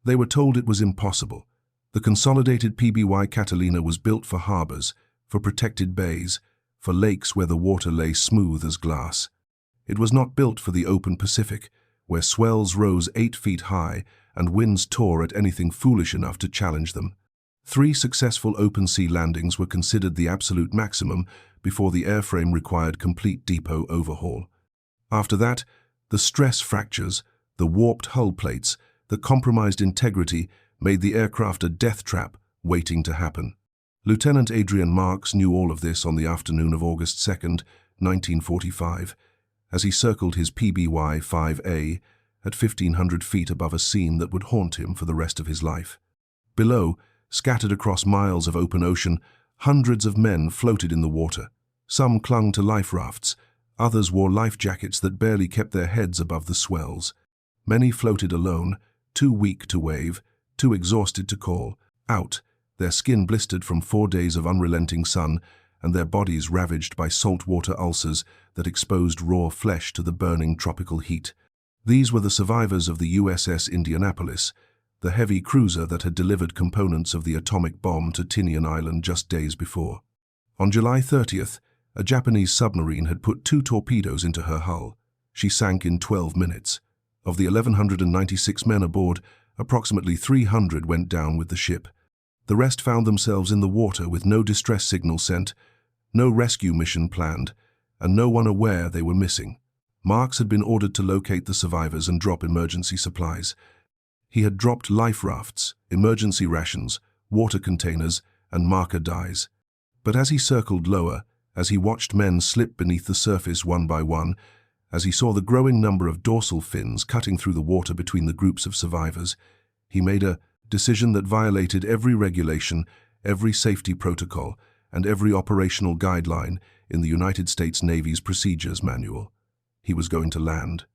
They were told it was impossible. The consolidated PBY Catalina was built for harbors, for protected bays, for lakes where the water lay smooth as glass. It was not built for the open Pacific, where swells rose 8 feet high and winds tore at anything foolish enough to challenge them. 3 successful open-sea landings were considered the absolute maximum before the airframe required complete depot overhaul. After that, the stress fractures, the warped hull plates, the compromised integrity made the aircraft a death trap waiting to happen. Lieutenant Adrian Marks knew all of this on the afternoon of August 2, 1945, as he circled his PBY 5A at 1,500 feet above a scene that would haunt him for the rest of his life. Below, scattered across miles of open ocean, hundreds of men floated in the water. Some clung to life rafts, others wore life jackets that barely kept their heads above the swells. Many floated alone, too weak to wave, too exhausted to call out, their skin blistered from 4 days of unrelenting sun and their bodies ravaged by saltwater ulcers that exposed raw flesh to the burning tropical heat. These were the survivors of the USS Indianapolis, the heavy cruiser that had delivered components of the atomic bomb to Tinian Island just days before. On July 30th, a Japanese submarine had put 2 torpedoes into her hull. She sank in 12 minutes. Of the 1,196 men aboard, approximately 300 went down with the ship. The rest found themselves in the water with no distress signal sent, no rescue mission planned, and no one aware they were missing. Marks had been ordered to locate the survivors and drop emergency supplies. He had dropped life rafts, emergency rations, water containers, and marker dyes. But as he circled lower, as he watched men slip beneath the surface one by one, as he saw the growing number of dorsal fins cutting through the water between the groups of survivors, he made a decision that violated every regulation, every safety protocol, and every operational guideline in the United States Navy's Procedures Manual. He was going to land.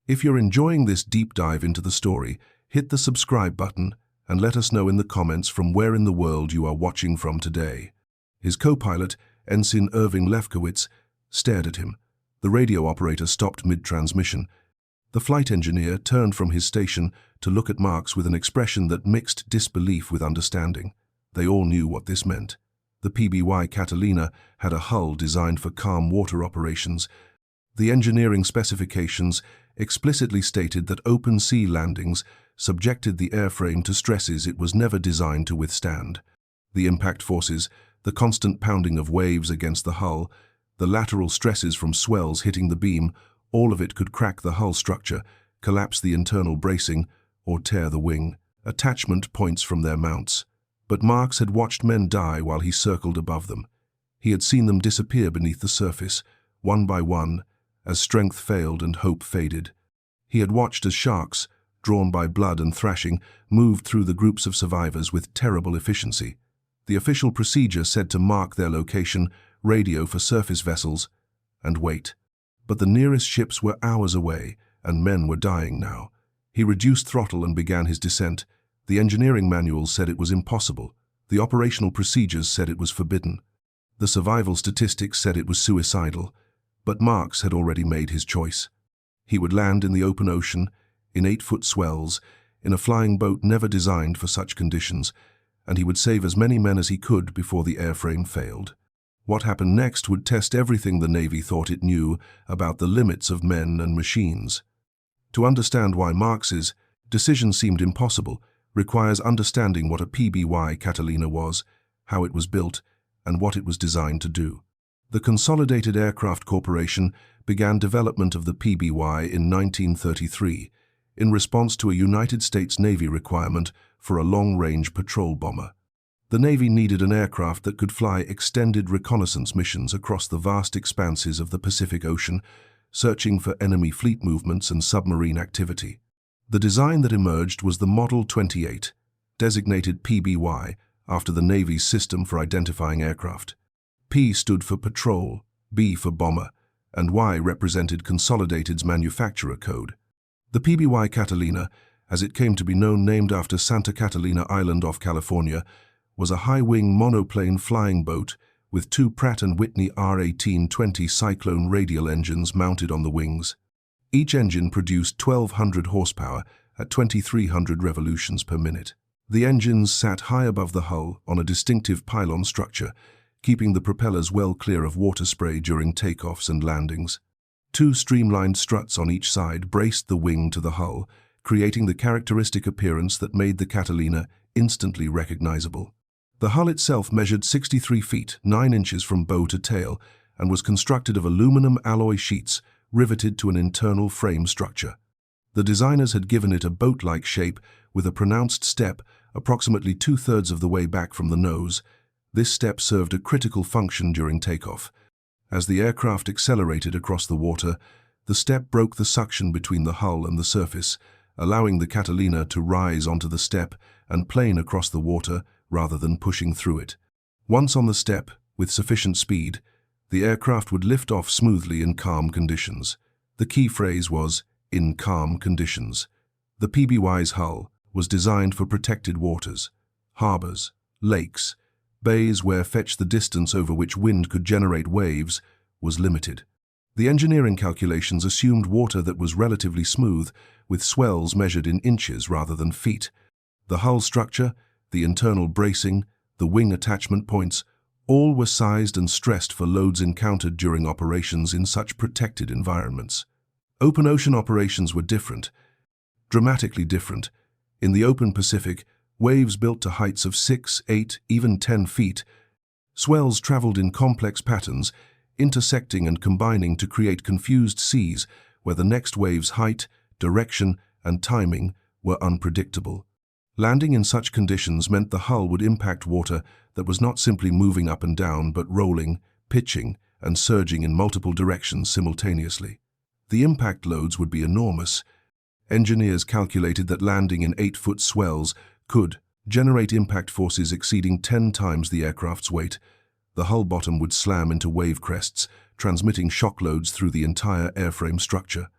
If you're enjoying this deep dive into the story, hit the subscribe button and let us know in the comments from where in the world you are watching from today. His co-pilot, Ensign Irving Lefkowitz, stared at him. The radio operator stopped mid-transmission. The flight engineer turned from his station to look at Marks with an expression that mixed disbelief with understanding. They all knew what this meant. The PBY Catalina had a hull designed for calm water operations. The engineering specifications explicitly stated that open sea landings subjected the airframe to stresses it was never designed to withstand. The impact forces, the constant pounding of waves against the hull, the lateral stresses from swells hitting the beam, all of it could crack the hull structure, collapse the internal bracing, or tear the wing. Attachment points from their mounts. But Marks had watched men die while he circled above them. He had seen them disappear beneath the surface, one by one, as strength failed and hope faded. He had watched as sharks, drawn by blood and thrashing, moved through the groups of survivors with terrible efficiency. The official procedure said to mark their location, radio for surface vessels, and wait. But the nearest ships were hours away, and men were dying now. He reduced throttle and began his descent. The engineering manuals said it was impossible. The operational procedures said it was forbidden. The survival statistics said it was suicidal. But Marks had already made his choice. He would land in the open ocean, in 8-foot swells, in a flying boat never designed for such conditions, and he would save as many men as he could before the airframe failed. What happened next would test everything the Navy thought it knew about the limits of men and machines. To understand why Marks's decision seemed impossible requires understanding what a PBY Catalina was, how it was built, and what it was designed to do. The Consolidated Aircraft Corporation began development of the PBY in 1933 in response to a United States Navy requirement for a long-range patrol bomber. The Navy needed an aircraft that could fly extended reconnaissance missions across the vast expanses of the Pacific Ocean, searching for enemy fleet movements and submarine activity. The design that emerged was the Model 28, designated PBY after the Navy's system for identifying aircraft. P stood for patrol, B for bomber, and Y represented Consolidated's manufacturer code. The PBY Catalina, as it came to be known, named after Santa Catalina Island off California, was a high-wing monoplane flying boat with 2 Pratt & Whitney R1820 Cyclone radial engines mounted on the wings. Each engine produced 1,200 horsepower at 2,300 revolutions per minute. The engines sat high above the hull on a distinctive pylon structure, keeping the propellers well clear of water spray during takeoffs and landings. Two streamlined struts on each side braced the wing to the hull, creating the characteristic appearance that made the Catalina instantly recognizable. The hull itself measured 63 feet, 9 inches from bow to tail, and was constructed of aluminum alloy sheets riveted to an internal frame structure. The designers had given it a boat-like shape with a pronounced step approximately 2/3 of the way back from the nose. This step served a critical function during takeoff. As the aircraft accelerated across the water, the step broke the suction between the hull and the surface, allowing the Catalina to rise onto the step and plane across the water rather than pushing through it. Once on the step, with sufficient speed, the aircraft would lift off smoothly in calm conditions. The key phrase was, "in calm conditions." The PBY's hull was designed for protected waters, harbors, lakes, bays where the distance over which wind could generate waves was limited. The engineering calculations assumed water that was relatively smooth, with swells measured in inches rather than feet. The hull structure, the internal bracing, the wing attachment points, all were sized and stressed for loads encountered during operations in such protected environments. Open ocean operations were different, dramatically different. In the open Pacific, waves built to heights of 6, 8, even 10 feet. Swells traveled in complex patterns, intersecting and combining to create confused seas where the next wave's height, direction, and timing were unpredictable. Landing in such conditions meant the hull would impact water that was not simply moving up and down, but rolling, pitching, and surging in multiple directions simultaneously. The impact loads would be enormous. Engineers calculated that landing in 8-foot swells could generate impact forces exceeding 10 times the aircraft's weight. The hull bottom would slam into wave crests, transmitting shock loads through the entire airframe structure.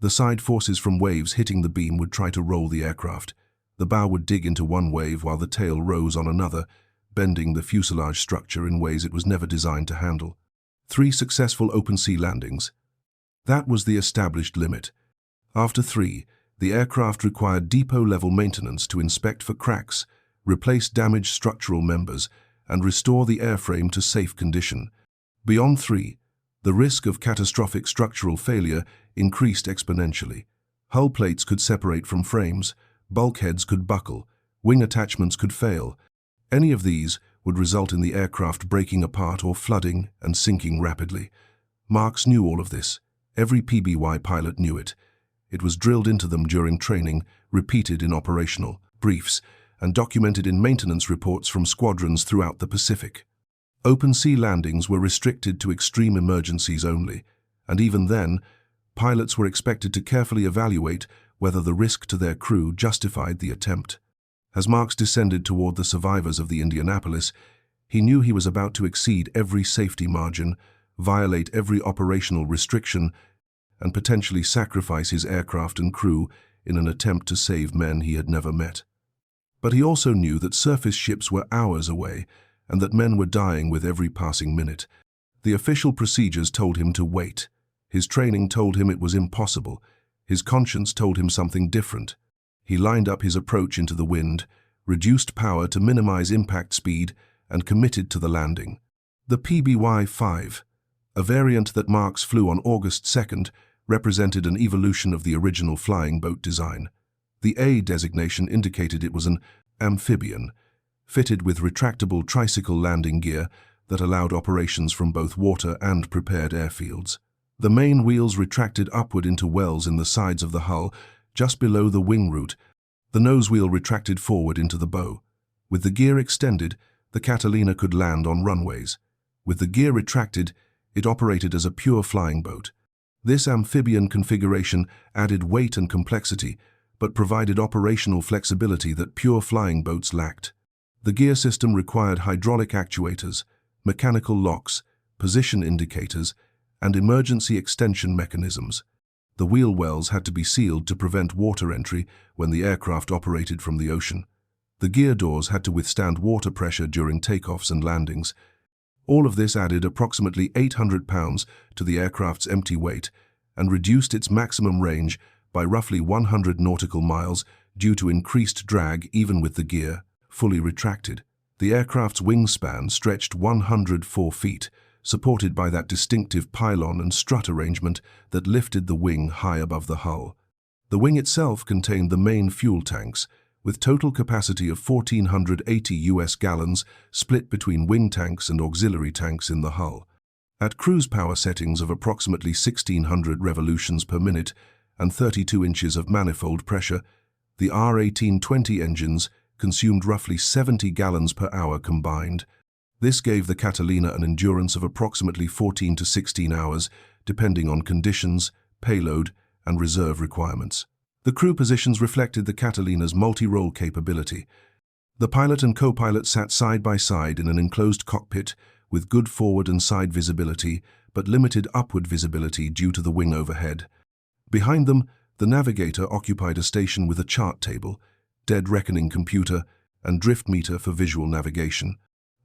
The side forces from waves hitting the beam would try to roll the aircraft. The bow would dig into one wave while the tail rose on another, bending the fuselage structure in ways it was never designed to handle. 3 successful open-sea landings. That was the established limit. After 3, the aircraft required depot-level maintenance to inspect for cracks, replace damaged structural members, and restore the airframe to safe condition. Beyond 3, the risk of catastrophic structural failure increased exponentially. Hull plates could separate from frames, bulkheads could buckle, wing attachments could fail. Any of these would result in the aircraft breaking apart or flooding and sinking rapidly. Marks knew all of this. Every PBY pilot knew it. It was drilled into them during training, repeated in operational briefs, and documented in maintenance reports from squadrons throughout the Pacific. Open sea landings were restricted to extreme emergencies only, and even then, pilots were expected to carefully evaluate whether the risk to their crew justified the attempt. As Marks descended toward the survivors of the Indianapolis, he knew he was about to exceed every safety margin, violate every operational restriction, and potentially sacrifice his aircraft and crew in an attempt to save men he had never met. But he also knew that surface ships were hours away and that men were dying with every passing minute. The official procedures told him to wait. His training told him it was impossible. His conscience told him something different. He lined up his approach into the wind, reduced power to minimize impact speed, and committed to the landing. The PBY-5, a variant that Marks flew on August 2nd, represented an evolution of the original flying boat design. The A designation indicated it was an amphibian, fitted with retractable tricycle landing gear that allowed operations from both water and prepared airfields. The main wheels retracted upward into wells in the sides of the hull, just below the wing root. The nose wheel retracted forward into the bow. With the gear extended, the Catalina could land on runways. With the gear retracted, it operated as a pure flying boat. This amphibian configuration added weight and complexity, but provided operational flexibility that pure flying boats lacked. The gear system required hydraulic actuators, mechanical locks, position indicators, and emergency extension mechanisms. The wheel wells had to be sealed to prevent water entry when the aircraft operated from the ocean. The gear doors had to withstand water pressure during takeoffs and landings. All of this added approximately 800 pounds to the aircraft's empty weight and reduced its maximum range by roughly 100 nautical miles due to increased drag even with the gear fully retracted. The aircraft's wingspan stretched 104 feet, supported by that distinctive pylon and strut arrangement that lifted the wing high above the hull. The wing itself contained the main fuel tanks, with total capacity of 1,480 US gallons split between wing tanks and auxiliary tanks in the hull. At cruise power settings of approximately 1,600 revolutions per minute and 32 inches of manifold pressure, the R1820 engines consumed roughly 70 gallons per hour combined. This gave the Catalina an endurance of approximately 14 to 16 hours, depending on conditions, payload, and reserve requirements. The crew positions reflected the Catalina's multi-role capability. The pilot and co-pilot sat side by side in an enclosed cockpit with good forward and side visibility, but limited upward visibility due to the wing overhead. Behind them, the navigator occupied a station with a chart table, dead reckoning computer, and drift meter for visual navigation.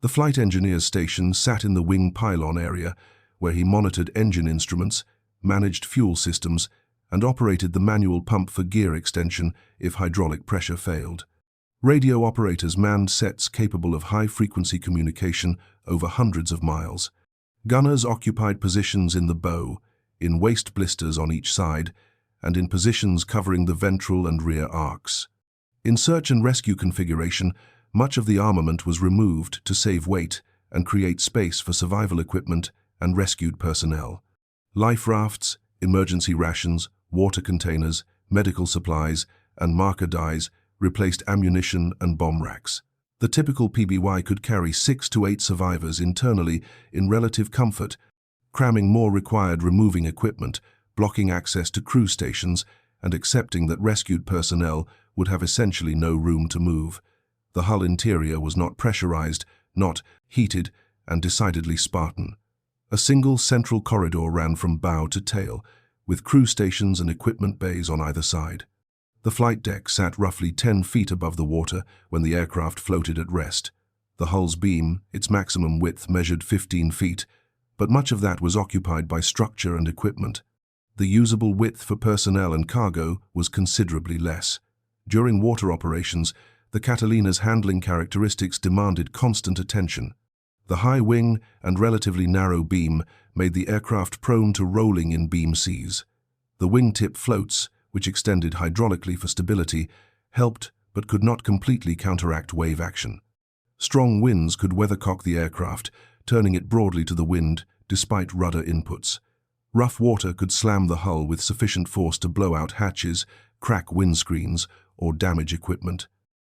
The flight engineer's station sat in the wing pylon area, where he monitored engine instruments, managed fuel systems, and operated the manual pump for gear extension if hydraulic pressure failed. Radio operators manned sets capable of high-frequency communication over hundreds of miles. Gunners occupied positions in the bow, in waist blisters on each side, and in positions covering the ventral and rear arcs. In search and rescue configuration, much of the armament was removed to save weight and create space for survival equipment and rescued personnel. Life rafts, emergency rations, water containers, medical supplies, and marker dyes replaced ammunition and bomb racks. The typical PBY could carry 6 to 8 survivors internally in relative comfort. Cramming more required removing equipment, blocking access to crew stations, and accepting that rescued personnel would have essentially no room to move. The hull interior was not pressurized, not heated, and decidedly Spartan. A single central corridor ran from bow to tail, with crew stations and equipment bays on either side. The flight deck sat roughly 10 feet above the water when the aircraft floated at rest. The hull's beam, its maximum width, measured 15 feet, but much of that was occupied by structure and equipment. The usable width for personnel and cargo was considerably less. During water operations, the Catalina's handling characteristics demanded constant attention. The high wing and relatively narrow beam made the aircraft prone to rolling in beam seas. The wingtip floats, which extended hydraulically for stability, helped but could not completely counteract wave action. Strong winds could weathercock the aircraft, turning it broadly to the wind despite rudder inputs. Rough water could slam the hull with sufficient force to blow out hatches, crack windscreens, or damage equipment.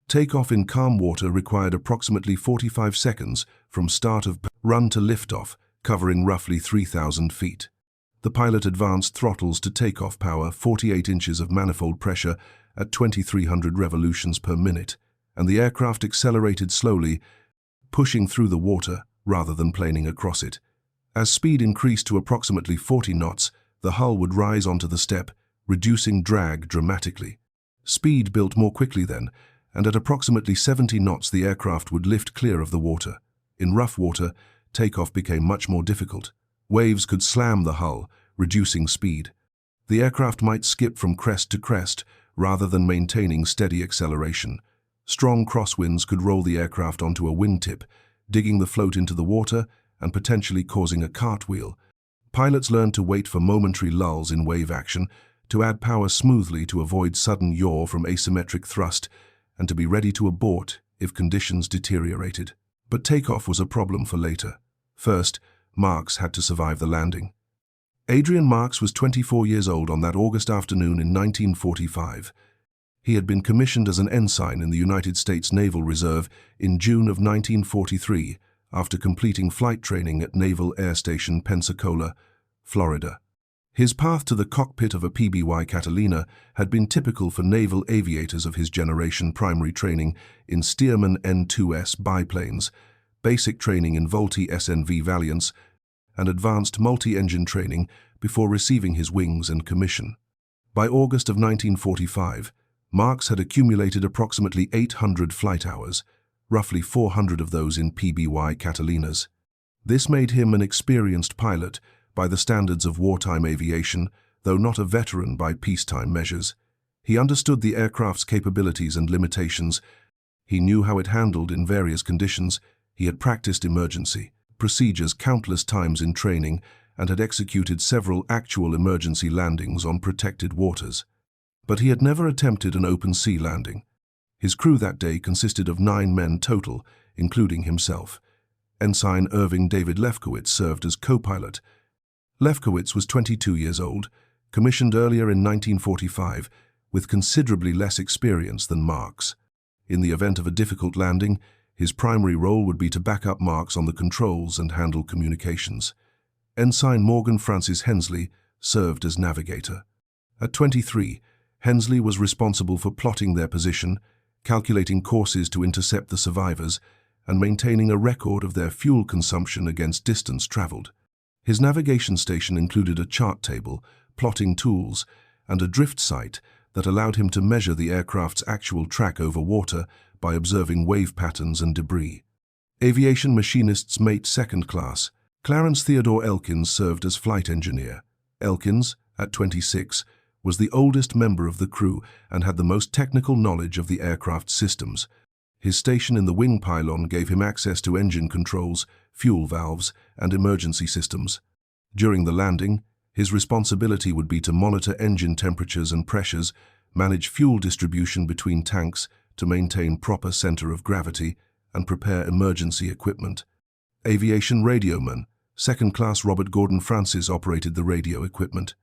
Takeoff in calm water required approximately 45 seconds from start of run to liftoff, covering roughly 3,000 feet. The pilot advanced throttles to takeoff power 48 inches of manifold pressure at 2,300 revolutions per minute, and the aircraft accelerated slowly, pushing through the water rather than planing across it. As speed increased to approximately 40 knots, the hull would rise onto the step, reducing drag dramatically. Speed built more quickly then, and at approximately 70 knots the aircraft would lift clear of the water. In rough water, takeoff became much more difficult. Waves could slam the hull, reducing speed. The aircraft might skip from crest to crest rather than maintaining steady acceleration. Strong crosswinds could roll the aircraft onto a wingtip, digging the float into the water and potentially causing a cartwheel. Pilots learned to wait for momentary lulls in wave action, to add power smoothly to avoid sudden yaw from asymmetric thrust, and to be ready to abort if conditions deteriorated. But takeoff was a problem for later. First, Marks had to survive the landing. Adrian Marks was 24 years old on that August afternoon in 1945. He had been commissioned as an ensign in the United States Naval Reserve in June of 1943 after completing flight training at Naval Air Station Pensacola, Florida. His path to the cockpit of a PBY Catalina had been typical for naval aviators of his generation: primary training in Stearman N-2S biplanes, basic training in Vultee SNV Valiants, and advanced multi-engine training before receiving his wings and commission. By August of 1945, Marks had accumulated approximately 800 flight hours, roughly 400 of those in PBY Catalinas. This made him an experienced pilot by the standards of wartime aviation, Though not a veteran by peacetime measures, he understood the aircraft's capabilities and limitations. He knew how it handled in various conditions. He had practiced emergency procedures countless times in training and had executed several actual emergency landings on protected waters. But he had never attempted an open sea landing. His crew that day consisted of 9 men total, including himself. Ensign Irving David Lefkowitz served as co-pilot. Lefkowitz was 22 years old, commissioned earlier in 1945, with considerably less experience than Marks. In the event of a difficult landing, his primary role would be to back up Marks on the controls and handle communications. Ensign Morgan Francis Hensley served as navigator. At 23, Hensley was responsible for plotting their position, calculating courses to intercept the survivors, and maintaining a record of their fuel consumption against distance traveled. His navigation station included a chart table, plotting tools, and a drift sight that allowed him to measure the aircraft's actual track over water by observing wave patterns and debris. Aviation Machinist's Mate Second Class, Clarence Theodore Elkins served as flight engineer. Elkins, at 26, was the oldest member of the crew and had the most technical knowledge of the aircraft's systems. His station in the wing pylon gave him access to engine controls, fuel valves, and emergency systems. During the landing, his responsibility would be to monitor engine temperatures and pressures, manage fuel distribution between tanks to maintain proper center of gravity, and prepare emergency equipment. Aviation Radioman, Second Class Robert Gordon Francis operated the radio equipment.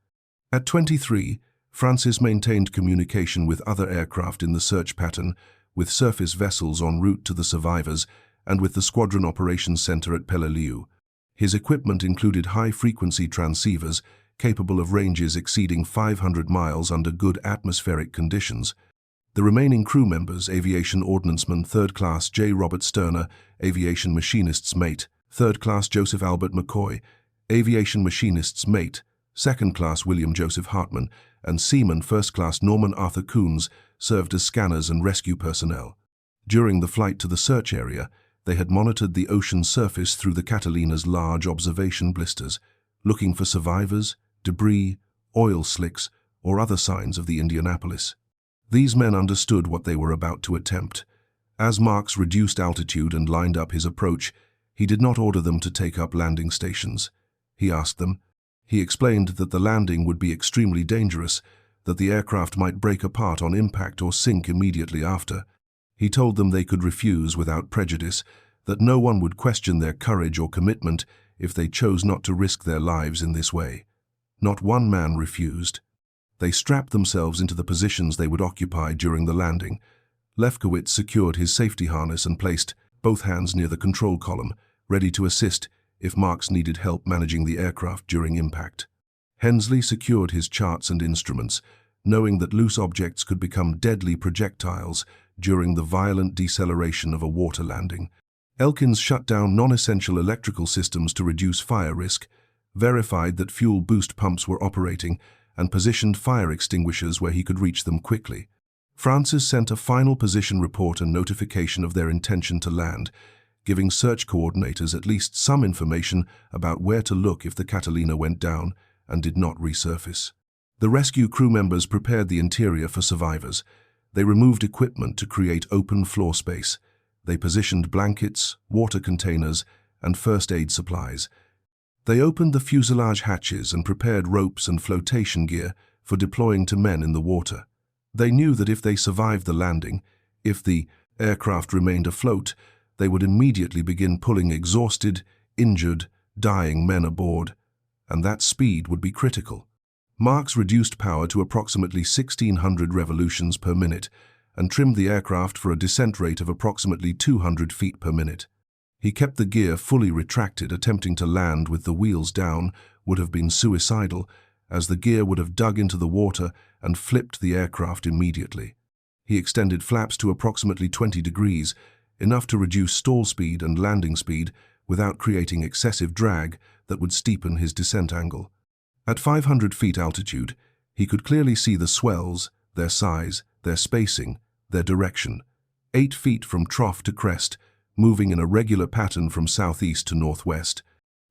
At 23, Francis maintained communication with other aircraft in the search pattern, with surface vessels en route to the survivors, and with the Squadron Operations Center at Peleliu. His equipment included high-frequency transceivers capable of ranges exceeding 500 miles under good atmospheric conditions. The remaining crew members, Aviation Ordnanceman 3rd Class J. Robert Sterner, Aviation Machinist's Mate, 3rd Class Joseph Albert McCoy, Aviation Machinist's Mate, 2nd Class William Joseph Hartman, and Seaman 1st Class Norman Arthur Coons served as scanners and rescue personnel. During the flight to the search area, they had monitored the ocean surface through the Catalina's large observation blisters, looking for survivors, debris, oil slicks, or other signs of the Indianapolis. These men understood what they were about to attempt. As Marks reduced altitude and lined up his approach, he did not order them to take up landing stations. He asked them. He explained that the landing would be extremely dangerous, that the aircraft might break apart on impact or sink immediately after. He told them they could refuse without prejudice, that no one would question their courage or commitment if they chose not to risk their lives in this way. Not one man refused. They strapped themselves into the positions they would occupy during the landing. Lefkowitz secured his safety harness and placed both hands near the control column, ready to assist if Marks needed help managing the aircraft during impact. Hensley secured his charts and instruments, knowing that loose objects could become deadly projectiles during the violent deceleration of a water landing. Elkins shut down non-essential electrical systems to reduce fire risk, verified that fuel boost pumps were operating, and positioned fire extinguishers where he could reach them quickly. Francis sent a final position report and notification of their intention to land, giving search coordinators at least some information about where to look if the Catalina went down and did not resurface. The rescue crew members prepared the interior for survivors. They removed equipment to create open floor space. They positioned blankets, water containers, and first aid supplies. They opened the fuselage hatches and prepared ropes and flotation gear for deploying to men in the water. They knew that if they survived the landing, if the aircraft remained afloat, they would immediately begin pulling exhausted, injured, dying men aboard, and that speed would be critical. Marks reduced power to approximately 1,600 revolutions per minute and trimmed the aircraft for a descent rate of approximately 200 feet per minute. He kept the gear fully retracted. Attempting to land with the wheels down would have been suicidal, as the gear would have dug into the water and flipped the aircraft immediately. He extended flaps to approximately 20 degrees, enough to reduce stall speed and landing speed without creating excessive drag that would steepen his descent angle. At 500 feet altitude, he could clearly see the swells, their size, their spacing, their direction. 8 feet from trough to crest, moving in a regular pattern from southeast to northwest.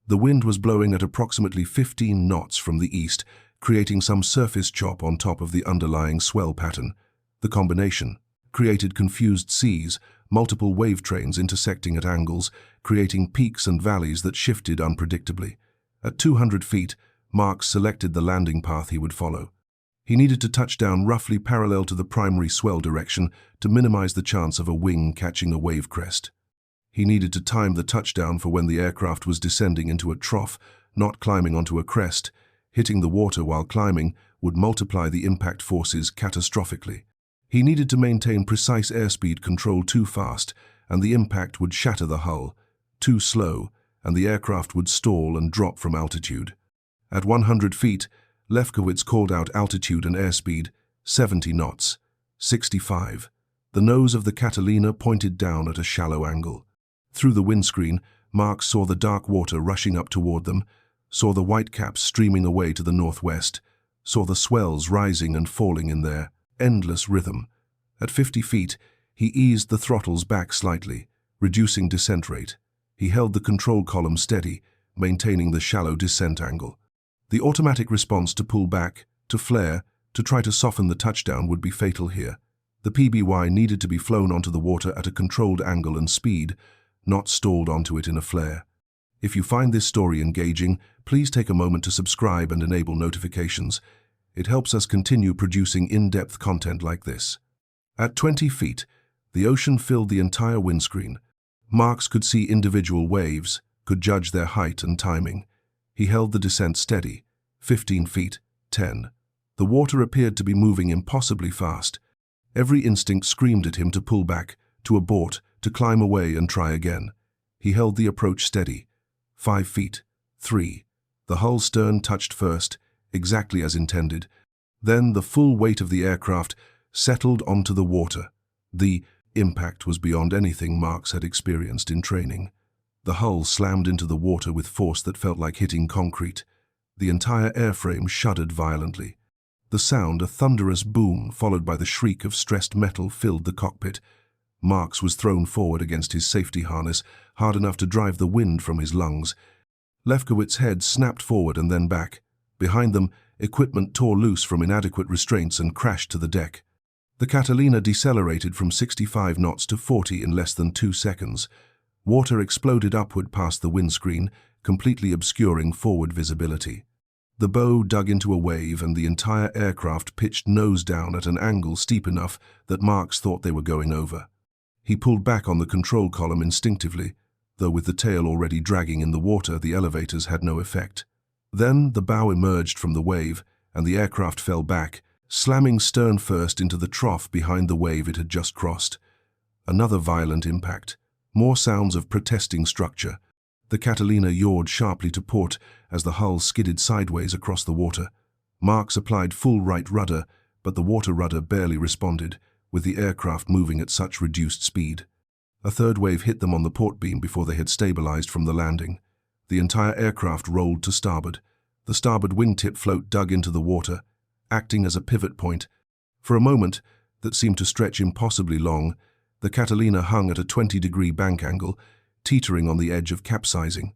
The wind was blowing at approximately 15 knots from the east, creating some surface chop on top of the underlying swell pattern. The combination created confused seas, multiple wave trains intersecting at angles, creating peaks and valleys that shifted unpredictably. At 200 feet, Marks selected the landing path he would follow. He needed to touch down roughly parallel to the primary swell direction to minimize the chance of a wing catching a wave crest. He needed to time the touchdown for when the aircraft was descending into a trough, not climbing onto a crest. Hitting the water while climbing would multiply the impact forces catastrophically. He needed to maintain precise airspeed control too fast, and the impact would shatter the hull. Too slow, and the aircraft would stall and drop from altitude. At 100 feet, Lefkowitz called out altitude and airspeed, 70 knots, 65. The nose of the Catalina pointed down at a shallow angle. Through the windscreen, Marks saw the dark water rushing up toward them, saw the whitecaps streaming away to the northwest, saw the swells rising and falling in their endless rhythm. At 50 feet, he eased the throttles back slightly, reducing descent rate. He held the control column steady, maintaining the shallow descent angle. The automatic response to pull back, to flare, to try to soften the touchdown would be fatal here. The PBY needed to be flown onto the water at a controlled angle and speed, not stalled onto it in a flare. If you find this story engaging, please take a moment to subscribe and enable notifications. It helps us continue producing in-depth content like this. At 20 feet, the ocean filled the entire windscreen. Marks could see individual waves, could judge their height and timing. He held the descent steady, 15 feet, 10. The water appeared to be moving impossibly fast. Every instinct screamed at him to pull back, to abort, to climb away and try again. He held the approach steady, 5 feet, 3. The hull stern touched first, exactly as intended. Then the full weight of the aircraft settled onto the water. The impact was beyond anything Marks had experienced in training. The hull slammed into the water with force that felt like hitting concrete. The entire airframe shuddered violently. The sound, a thunderous boom followed by the shriek of stressed metal, filled the cockpit. Marks was thrown forward against his safety harness, hard enough to drive the wind from his lungs. Lefkowitz's head snapped forward and then back. Behind them, equipment tore loose from inadequate restraints and crashed to the deck. The Catalina decelerated from 65 knots to 40 in less than 2 seconds. Water exploded upward past the windscreen, completely obscuring forward visibility. The bow dug into a wave and the entire aircraft pitched nose down at an angle steep enough that Marks thought they were going over. He pulled back on the control column instinctively, though with the tail already dragging in the water, the elevators had no effect. Then the bow emerged from the wave, and the aircraft fell back, slamming stern first into the trough behind the wave it had just crossed. Another violent impact. More sounds of protesting structure. The Catalina yawed sharply to port as the hull skidded sideways across the water. Marks applied full right rudder, but the water rudder barely responded, with the aircraft moving at such reduced speed. A third wave hit them on the port beam before they had stabilized from the landing. The entire aircraft rolled to starboard. The starboard wingtip float dug into the water, acting as a pivot point. For a moment, that seemed to stretch impossibly long, the Catalina hung at a 20-degree bank angle, teetering on the edge of capsizing.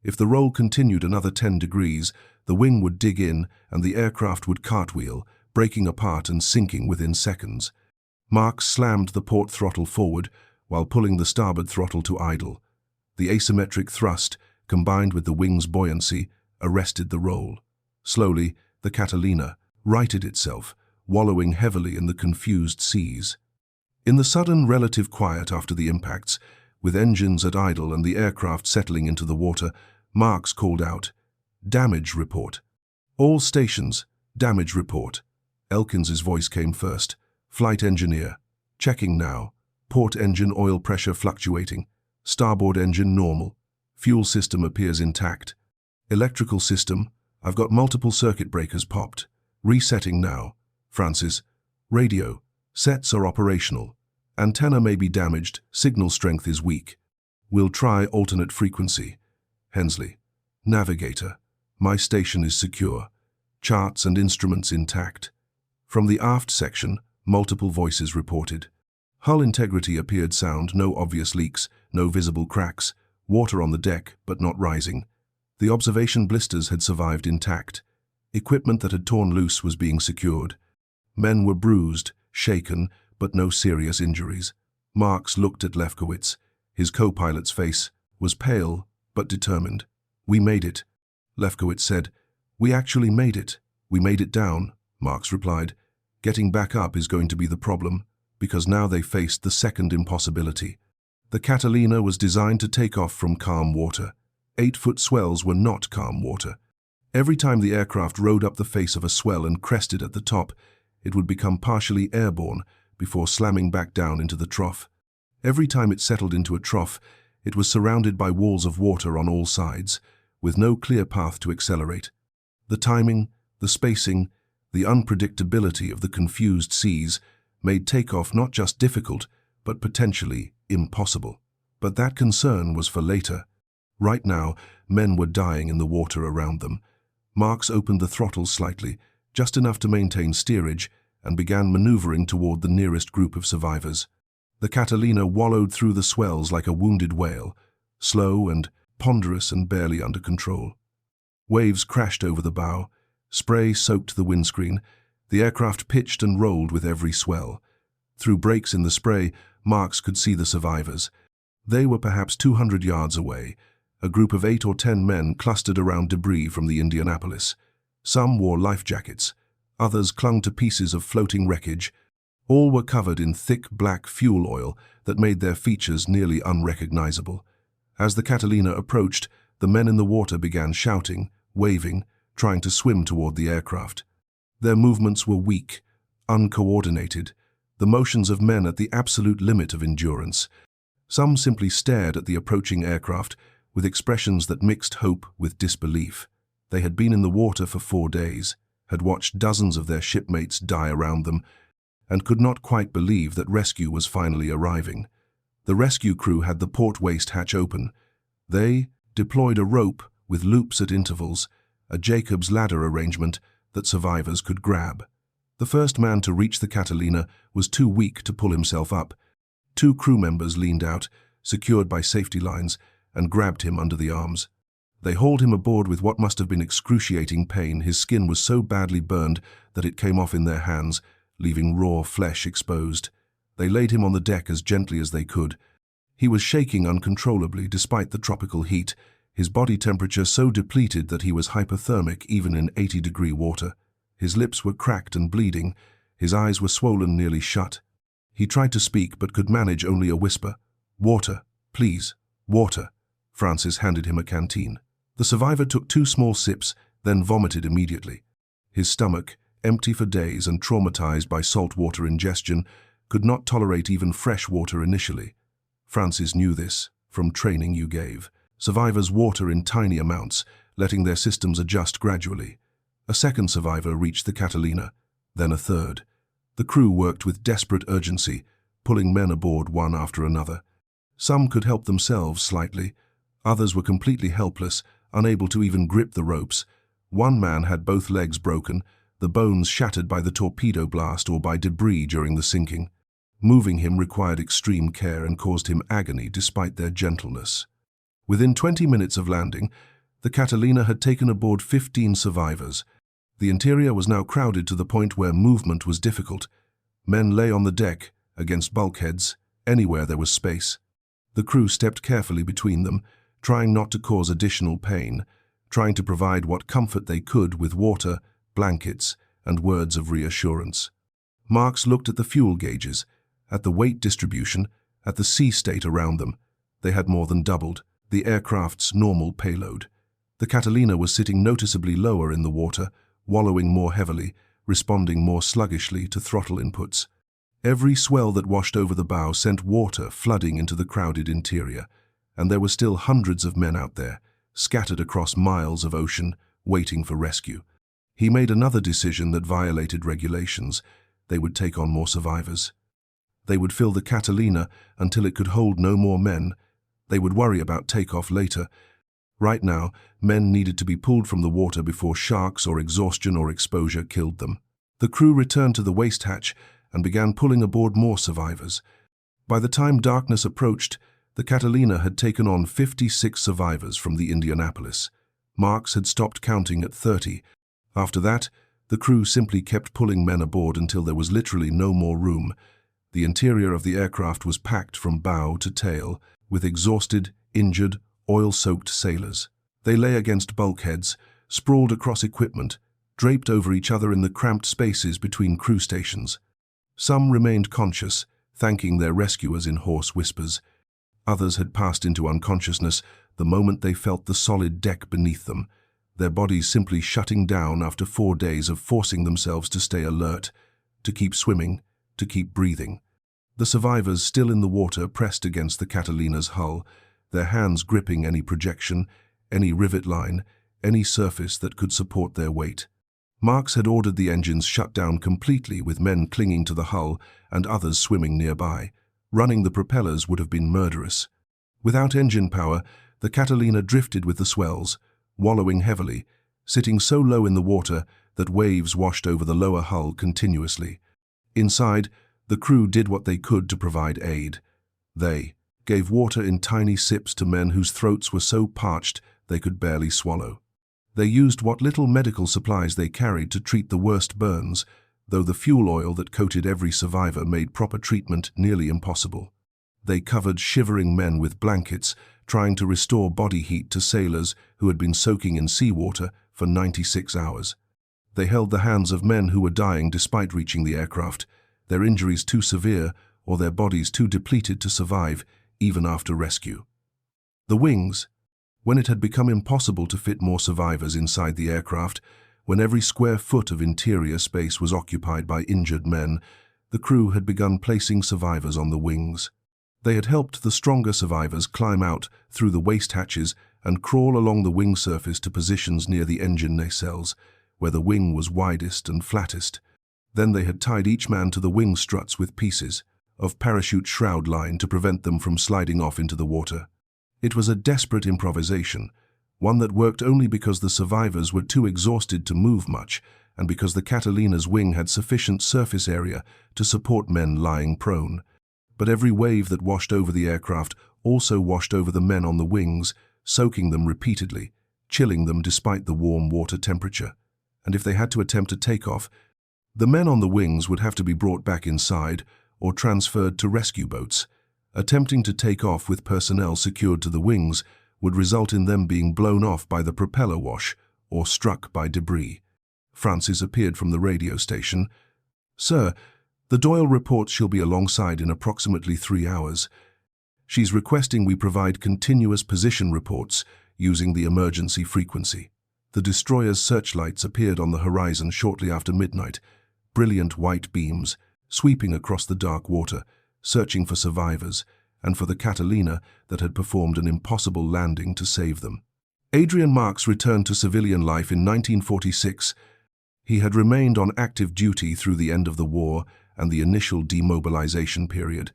If the roll continued another 10 degrees, the wing would dig in and the aircraft would cartwheel, breaking apart and sinking within seconds. Marks slammed the port throttle forward while pulling the starboard throttle to idle. The asymmetric thrust, combined with the wing's buoyancy, arrested the roll. Slowly, the Catalina righted itself, wallowing heavily in the confused seas. In the sudden relative quiet after the impacts, with engines at idle and the aircraft settling into the water, Marks called out, "Damage report." "All stations, damage report." Elkins's voice came first. "Flight engineer. Checking now. Port engine oil pressure fluctuating. Starboard engine normal. Fuel system appears intact. Electrical system, I've got multiple circuit breakers popped. Resetting now. Francis. Radio, sets are operational. Antenna may be damaged, signal strength is weak. We'll try alternate frequency. Hensley. Navigator, my station is secure. Charts and instruments intact. From the aft section, multiple voices reported. Hull integrity appeared sound, no obvious leaks, no visible cracks, water on the deck but not rising. The observation blisters had survived intact. Equipment that had torn loose was being secured. Men were bruised, shaken, but no serious injuries. Marks looked at Lefkowitz. His co-pilot's face was pale, but determined. "We made it," Lefkowitz said. "We actually made it. We made it down," Marks replied. "Getting back up is going to be the problem, because now they faced the second impossibility. The Catalina was designed to take off from calm water. 8-foot swells were not calm water. Every time the aircraft rode up the face of a swell and crested at the top, it would become partially airborne before slamming back down into the trough. Every time it settled into a trough, it was surrounded by walls of water on all sides, with no clear path to accelerate. The timing, the spacing, the unpredictability of the confused seas made takeoff not just difficult, but potentially impossible. But that concern was for later. Right now, men were dying in the water around them. Marks opened the throttle slightly, just enough to maintain steerage, and began maneuvering toward the nearest group of survivors. The Catalina wallowed through the swells like a wounded whale, slow and ponderous and barely under control. Waves crashed over the bow. Spray soaked the windscreen. The aircraft pitched and rolled with every swell. Through breaks in the spray, Marks could see the survivors. They were perhaps 200 yards away, a group of 8 or 10 men clustered around debris from the Indianapolis. Some wore life jackets. Others clung to pieces of floating wreckage. All were covered in thick black fuel oil that made their features nearly unrecognizable. As the Catalina approached, the men in the water began shouting, waving, trying to swim toward the aircraft. Their movements were weak, uncoordinated, the motions of men at the absolute limit of endurance. Some simply stared at the approaching aircraft with expressions that mixed hope with disbelief. They had been in the water for 4 days, had watched dozens of their shipmates die around them, and could not quite believe that rescue was finally arriving. The rescue crew had the port waist hatch open. They deployed a rope with loops at intervals, a Jacob's ladder arrangement that survivors could grab. The first man to reach the Catalina was too weak to pull himself up. 2 crew members leaned out, secured by safety lines, and grabbed him under the arms. They hauled him aboard with what must have been excruciating pain. His skin was so badly burned that it came off in their hands, leaving raw flesh exposed. They laid him on the deck as gently as they could. He was shaking uncontrollably despite the tropical heat, his body temperature so depleted that he was hypothermic even in 80-degree water. His lips were cracked and bleeding. His eyes were swollen nearly shut. He tried to speak but could manage only a whisper. "Water, please, water." Francis handed him a canteen. The survivor took 2 small sips, then vomited immediately. His stomach, empty for days and traumatized by saltwater ingestion, could not tolerate even fresh water initially. Francis knew this from training you gave. Survivors water in tiny amounts, letting their systems adjust gradually. A second survivor reached the Catalina, then a third. The crew worked with desperate urgency, pulling men aboard one after another. Some could help themselves slightly. Others were completely helpless, unable to even grip the ropes. One man had both legs broken, the bones shattered by the torpedo blast or by debris during the sinking. Moving him required extreme care and caused him agony despite their gentleness. Within 20 minutes of landing, the Catalina had taken aboard 15 survivors. The interior was now crowded to the point where movement was difficult. Men lay on the deck, against bulkheads, anywhere there was space. The crew stepped carefully between them, trying not to cause additional pain, trying to provide what comfort they could with water, blankets, and words of reassurance. Marks looked at the fuel gauges, at the weight distribution, at the sea state around them. They had more than doubled the aircraft's normal payload. The Catalina was sitting noticeably lower in the water, wallowing more heavily, responding more sluggishly to throttle inputs. Every swell that washed over the bow sent water flooding into the crowded interior, and there were still hundreds of men out there, scattered across miles of ocean, waiting for rescue. He made another decision that violated regulations. They would take on more survivors. They would fill the Catalina until it could hold no more men. They would worry about takeoff later. Right now, men needed to be pulled from the water before sharks or exhaustion or exposure killed them. The crew returned to the waist hatch and began pulling aboard more survivors. By the time darkness approached, the Catalina had taken on 56 survivors from the Indianapolis. Marks had stopped counting at 30. After that, the crew simply kept pulling men aboard until there was literally no more room. The interior of the aircraft was packed from bow to tail with exhausted, injured, oil-soaked sailors. They lay against bulkheads, sprawled across equipment, draped over each other in the cramped spaces between crew stations. Some remained conscious, thanking their rescuers in hoarse whispers. Others had passed into unconsciousness the moment they felt the solid deck beneath them, their bodies simply shutting down after 4 days of forcing themselves to stay alert, to keep swimming, to keep breathing. The survivors, still in the water, pressed against the Catalina's hull, their hands gripping any projection, any rivet line, any surface that could support their weight. Marks had ordered the engines shut down completely, with men clinging to the hull and others swimming nearby. Running the propellers would have been murderous. Without engine power, the Catalina drifted with the swells, wallowing heavily, sitting so low in the water that waves washed over the lower hull continuously. Inside, the crew did what they could to provide aid. They gave water in tiny sips to men whose throats were so parched they could barely swallow. They used what little medical supplies they carried to treat the worst burns, though the fuel oil that coated every survivor made proper treatment nearly impossible. They covered shivering men with blankets, trying to restore body heat to sailors who had been soaking in seawater for 96 hours. They held the hands of men who were dying despite reaching the aircraft, their injuries too severe or their bodies too depleted to survive even after rescue. The wings, when it had become impossible to fit more survivors inside the aircraft, when every square foot of interior space was occupied by injured men, the crew had begun placing survivors on the wings. They had helped the stronger survivors climb out through the waste hatches and crawl along the wing surface to positions near the engine nacelles, where the wing was widest and flattest. Then they had tied each man to the wing struts with pieces of parachute shroud line to prevent them from sliding off into the water. It was a desperate improvisation, one that worked only because the survivors were too exhausted to move much and because the Catalina's wing had sufficient surface area to support men lying prone. But every wave that washed over the aircraft also washed over the men on the wings, soaking them repeatedly, chilling them despite the warm water temperature. And if they had to attempt a takeoff, the men on the wings would have to be brought back inside or transferred to rescue boats. Attempting to take off with personnel secured to the wings would result in them being blown off by the propeller wash or struck by debris. Francis appeared from the radio station. "Sir, the Doyle reports she'll be alongside in approximately 3 hours. She's requesting we provide continuous position reports using the emergency frequency." The destroyer's searchlights appeared on the horizon shortly after midnight, brilliant white beams sweeping across the dark water, searching for survivors and for the Catalina that had performed an impossible landing to save them. Adrian Marks returned to civilian life in 1946. He had remained on active duty through the end of the war and the initial demobilization period,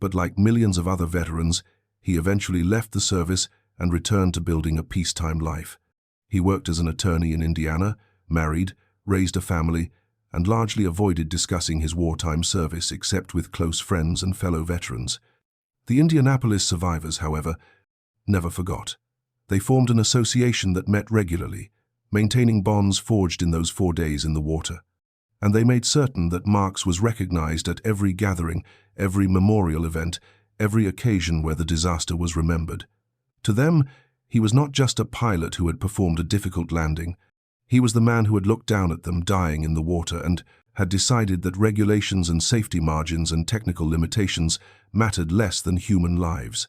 but like millions of other veterans, he eventually left the service and returned to building a peacetime life. He worked as an attorney in Indiana, married, raised a family, and largely avoided discussing his wartime service except with close friends and fellow veterans. The Indianapolis survivors, however, never forgot. They formed an association that met regularly, maintaining bonds forged in those 4 days in the water. And they made certain that Marks was recognized at every gathering, every memorial event, every occasion where the disaster was remembered. To them, he was not just a pilot who had performed a difficult landing. He was the man who had looked down at them dying in the water and had decided that regulations and safety margins and technical limitations mattered less than human lives.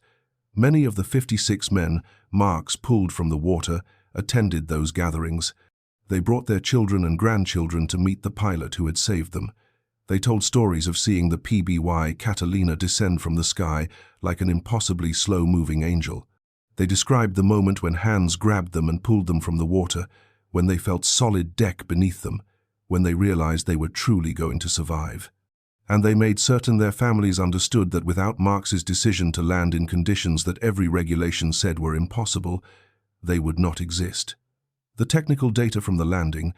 Many of the 56 men Marks pulled from the water attended those gatherings. They brought their children and grandchildren to meet the pilot who had saved them. They told stories of seeing the PBY Catalina descend from the sky like an impossibly slow-moving angel. They described the moment when hands grabbed them and pulled them from the water, when they felt solid deck beneath them, when they realized they were truly going to survive. And they made certain their families understood that without Marks's decision to land in conditions that every regulation said were impossible, they would not exist. The technical data from the landing,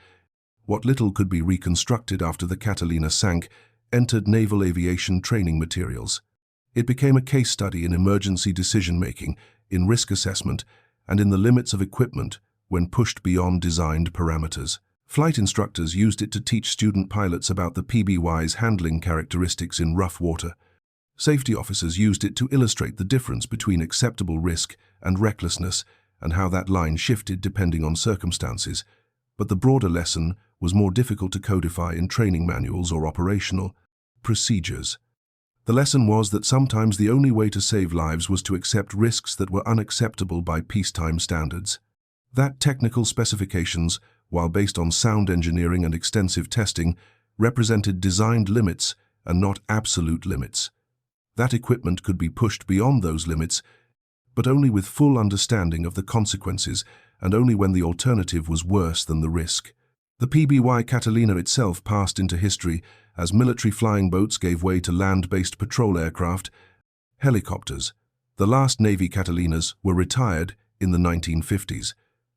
what little could be reconstructed after the Catalina sank, entered naval aviation training materials. It became a case study in emergency decision-making, in risk assessment, and in the limits of equipment when pushed beyond designed parameters. Flight instructors used it to teach student pilots about the PBY's handling characteristics in rough water. Safety officers used it to illustrate the difference between acceptable risk and recklessness and how that line shifted depending on circumstances. But the broader lesson was more difficult to codify in training manuals or operational procedures. The lesson was that sometimes the only way to save lives was to accept risks that were unacceptable by peacetime standards. That technical specifications, while based on sound engineering and extensive testing, represented designed limits and not absolute limits. That equipment could be pushed beyond those limits, but only with full understanding of the consequences and only when the alternative was worse than the risk. The PBY Catalina itself passed into history as military flying boats gave way to land-based patrol aircraft, helicopters. The last Navy Catalinas were retired in the 1950s.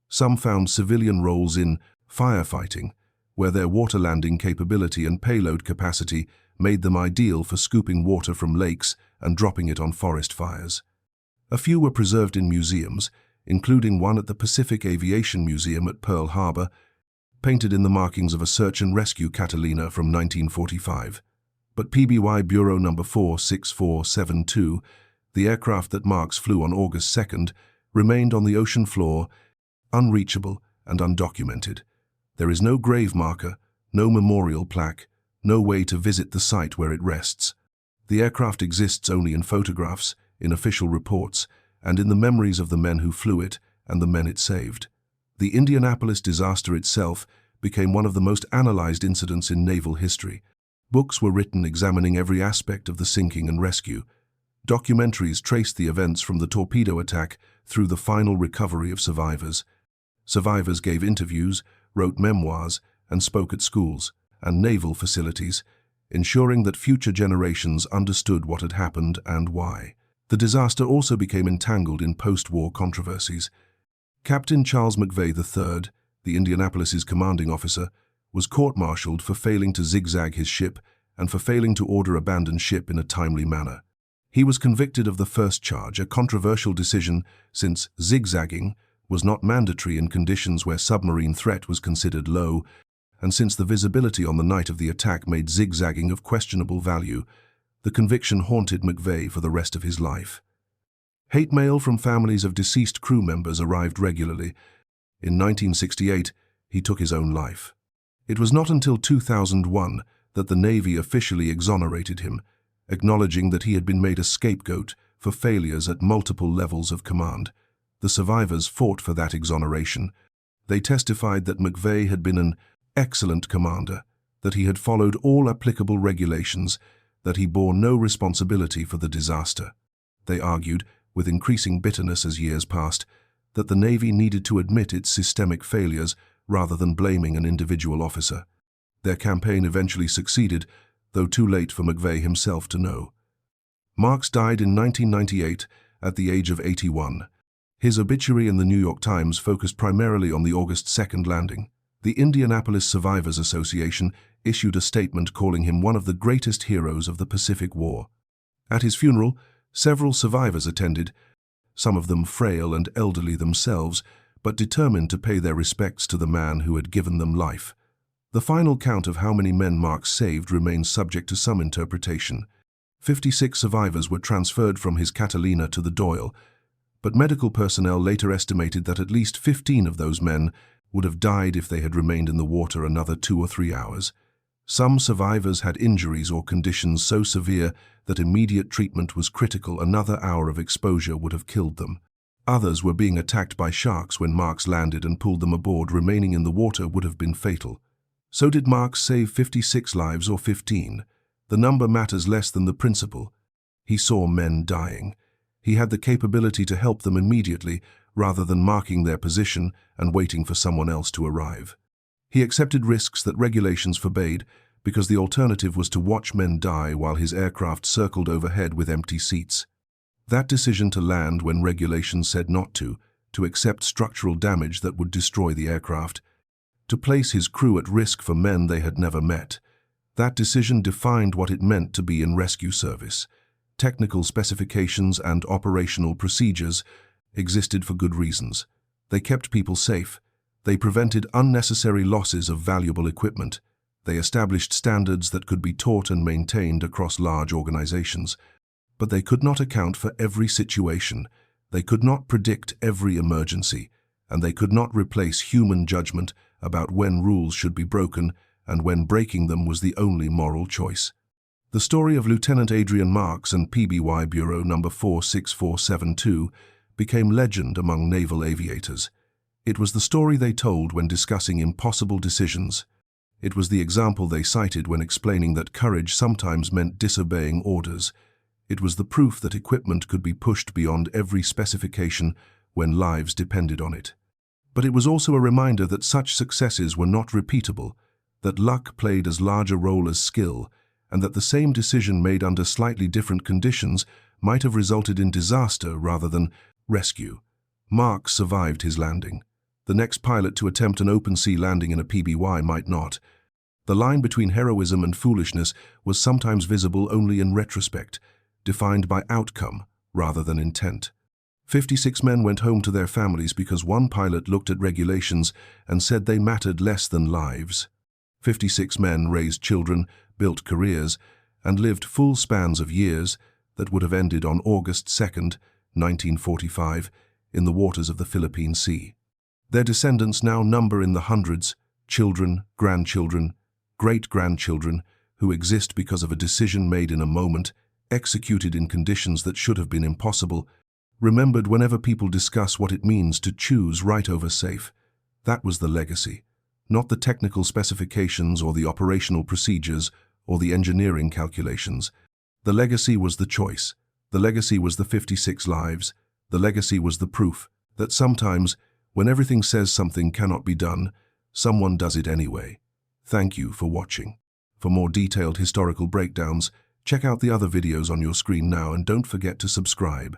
Some found civilian roles in firefighting, where their water landing capability and payload capacity made them ideal for scooping water from lakes and dropping it on forest fires. A few were preserved in museums, including one at the Pacific Aviation Museum at Pearl Harbor, painted in the markings of a search and rescue Catalina from 1945. But PBY Bureau No. 46472, the aircraft that Marks flew on August 2nd, remained on the ocean floor, unreachable and undocumented. There is no grave marker, no memorial plaque, no way to visit the site where it rests. The aircraft exists only in photographs, in official reports, and in the memories of the men who flew it and the men it saved. The Indianapolis disaster itself became one of the most analyzed incidents in naval history. Books were written examining every aspect of the sinking and rescue. Documentaries traced the events from the torpedo attack through the final recovery of survivors. Survivors gave interviews, wrote memoirs, and spoke at schools and naval facilities, ensuring that future generations understood what had happened and why. The disaster also became entangled in post-war controversies. Captain Charles McVeigh III, the Indianapolis's commanding officer, was court-martialed for failing to zigzag his ship and for failing to order abandoned ship in a timely manner. He was convicted of the first charge, a controversial decision since zigzagging was not mandatory in conditions where submarine threat was considered low, and since the visibility on the night of the attack made zigzagging of questionable value. The conviction haunted McVeigh for the rest of his life. Hate mail from families of deceased crew members arrived regularly. In 1968, he took his own life. It was not until 2001 that the Navy officially exonerated him, acknowledging that he had been made a scapegoat for failures at multiple levels of command. The survivors fought for that exoneration. They testified that McVeigh had been an excellent commander, that he had followed all applicable regulations, that he bore no responsibility for the disaster. They argued, with increasing bitterness as years passed, that the Navy needed to admit its systemic failures rather than blaming an individual officer. Their campaign eventually succeeded, though too late for McVeigh himself to know. Marks died in 1998 at the age of 81. His obituary in the New York Times focused primarily on the August 2nd landing. The Indianapolis Survivors Association issued a statement calling him one of the greatest heroes of the Pacific War. At his funeral, several survivors attended, some of them frail and elderly themselves, but determined to pay their respects to the man who had given them life. The final count of how many men Marks saved remains subject to some interpretation. 56 survivors were transferred from his Catalina to the Doyle, but medical personnel later estimated that at least 15 of those men would have died if they had remained in the water another 2 or 3 hours. Some survivors had injuries or conditions so severe that immediate treatment was critical. Another hour of exposure would have killed them. Others were being attacked by sharks when Marks landed and pulled them aboard. Remaining in the water would have been fatal. So did Marks save 56 lives or 15? The number matters less than the principle. He saw men dying. He had the capability to help them immediately, rather than marking their position and waiting for someone else to arrive. He accepted risks that regulations forbade because the alternative was to watch men die while his aircraft circled overhead with empty seats. That decision to land when regulations said not to accept structural damage that would destroy the aircraft, to place his crew at risk for men they had never met, that decision defined what it meant to be in rescue service. Technical specifications and operational procedures existed for good reasons. They kept people safe. They prevented unnecessary losses of valuable equipment. They established standards that could be taught and maintained across large organizations. But they could not account for every situation. They could not predict every emergency, and they could not replace human judgment about when rules should be broken and when breaking them was the only moral choice. The story of Lieutenant Adrian Marks and PBY Bureau No. 46472 became legend among naval aviators. It was the story they told when discussing impossible decisions. It was the example they cited when explaining that courage sometimes meant disobeying orders. It was the proof that equipment could be pushed beyond every specification when lives depended on it. But it was also a reminder that such successes were not repeatable, that luck played as large a role as skill, and that the same decision made under slightly different conditions might have resulted in disaster rather than rescue. Marks survived his landing. The next pilot to attempt an open-sea landing in a PBY might not. The line between heroism and foolishness was sometimes visible only in retrospect, defined by outcome rather than intent. 56 men went home to their families because one pilot looked at regulations and said they mattered less than lives. 56 men raised children, built careers, and lived full spans of years that would have ended on August 2nd, 1945, in the waters of the Philippine Sea. Their descendants now number in the hundreds, children, grandchildren, great-grandchildren, who exist because of a decision made in a moment, executed in conditions that should have been impossible, remembered whenever people discuss what it means to choose right over safe. That was the legacy, not the technical specifications or the operational procedures or the engineering calculations. The legacy was the choice. The legacy was the 56 lives. The legacy was the proof that sometimes, when everything says something cannot be done, someone does it anyway. Thank you for watching. For more detailed historical breakdowns, check out the other videos on your screen now and don't forget to subscribe.